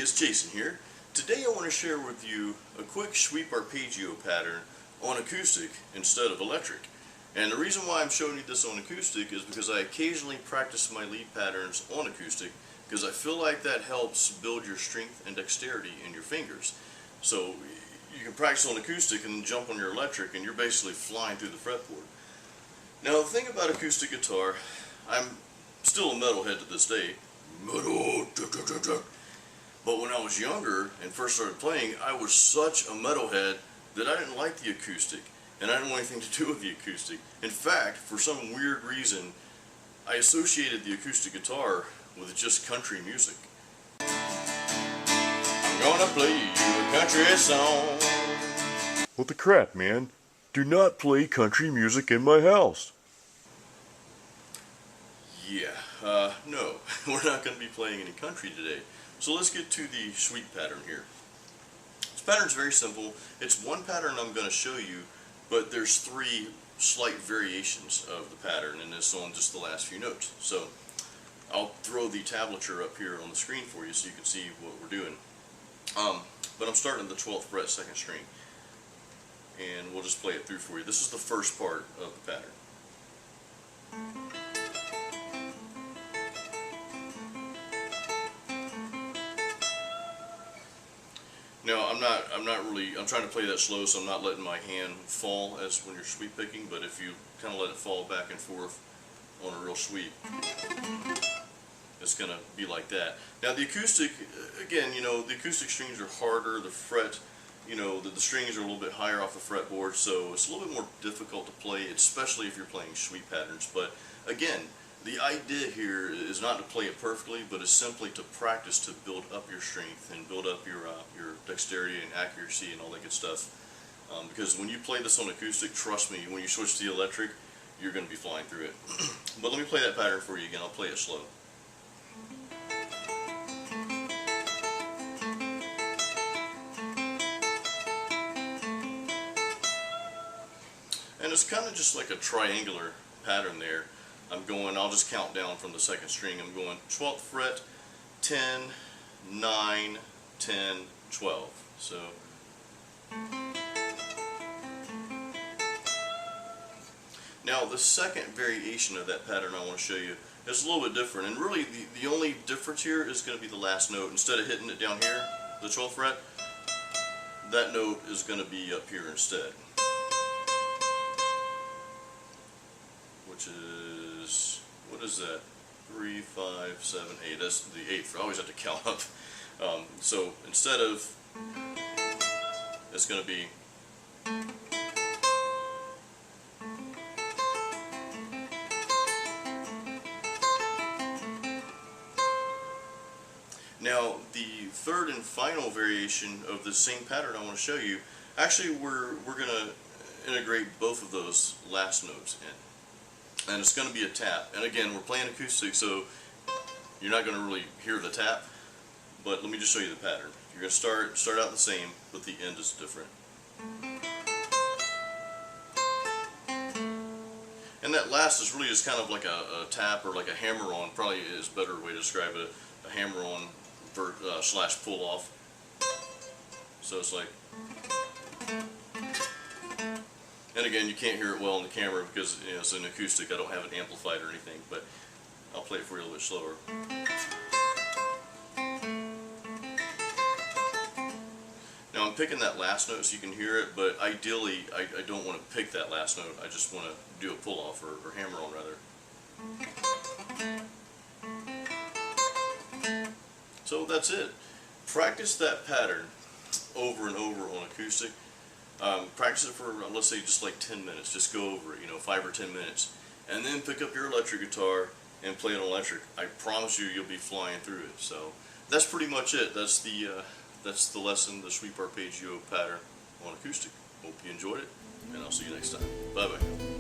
it's Jason here. Today I want to share with you a quick sweep arpeggio pattern on acoustic instead of electric. And the reason why I'm showing you this on acoustic is because I occasionally practice my lead patterns on acoustic because I feel like that helps build your strength and dexterity in your fingers. So you can practice on acoustic and then jump on your electric and you're basically flying through the fretboard. Now the thing about acoustic guitar, I'm still a metalhead to this day. Metal. But when I was younger and first started playing, I was such a metalhead that I didn't like the acoustic, and I didn't want anything to do with the acoustic. In fact, for some weird reason, I associated the acoustic guitar with just country music. I'm gonna play you a country song. What the crap, man? Do not play country music in my house. Yeah, no, we're not going to be playing any country today. So let's get to the sweep pattern here. This pattern's very simple. It's one pattern I'm going to show you, but there's three slight variations of the pattern, and it's on just the last few notes. So I'll throw the tablature up here on the screen for you so you can see what we're doing. But I'm starting at the 12th fret, 2nd string, and we'll just play it through for you. This is the first part of the pattern. Now I'm trying to play that slow, so I'm not letting my hand fall as when you're sweep picking, but if you kind of let it fall back and forth on a real sweep, it's going to be like that. Now the acoustic, again, the acoustic strings are harder, the fret, the strings are a little bit higher off the fretboard, so it's a little bit more difficult to play, especially if you're playing sweep patterns. But again, the idea here is not to play it perfectly, but is simply to practice to build up your strength and build up your dexterity and accuracy and all that good stuff. Because when you play this on acoustic, trust me, when you switch to the electric, you're going to be flying through it. But let me play that pattern for you again. I'll play it slow. And it's kind of just like a triangular pattern there. I'll just count down from the 2nd string. I'm going 12th fret, 10, 9, 10, 12. So now the second variation of that pattern I want to show you is a little bit different, and really the only difference here is going to be the last note. Instead of hitting it down here, the 12th fret, that note is going to be up here instead, which is, what is that? 3, 5, 7, 8. That's the 8th. I always have to count up. So instead of, it's going to be, now the third and final variation of the same pattern I want to show you, actually we're going to integrate both of those last notes in. And it's going to be a tap. And again, we're playing acoustic, so you're not going to really hear the tap. But let me just show you the pattern. You're going to start out the same, but the end is different. And that last is really just kind of like a tap or like a hammer-on. Probably is a better way to describe it. A hammer-on slash pull-off. So it's like. And again, you can't hear it well on the camera because it's an acoustic. I don't have it amplified or anything, but I'll play it for you a little bit slower. Now I'm picking that last note so you can hear it, but ideally I don't want to pick that last note. I just want to do a pull-off or hammer-on rather. So that's it. Practice that pattern over and over on acoustic. Practice it for, let's say, just like 10 minutes. Just go over it, 5 or 10 minutes. And then pick up your electric guitar and play it on electric. I promise you'll be flying through it. So that's pretty much it. That's the lesson, the sweep arpeggio pattern on acoustic. Hope you enjoyed it, and I'll see you next time. Bye-bye.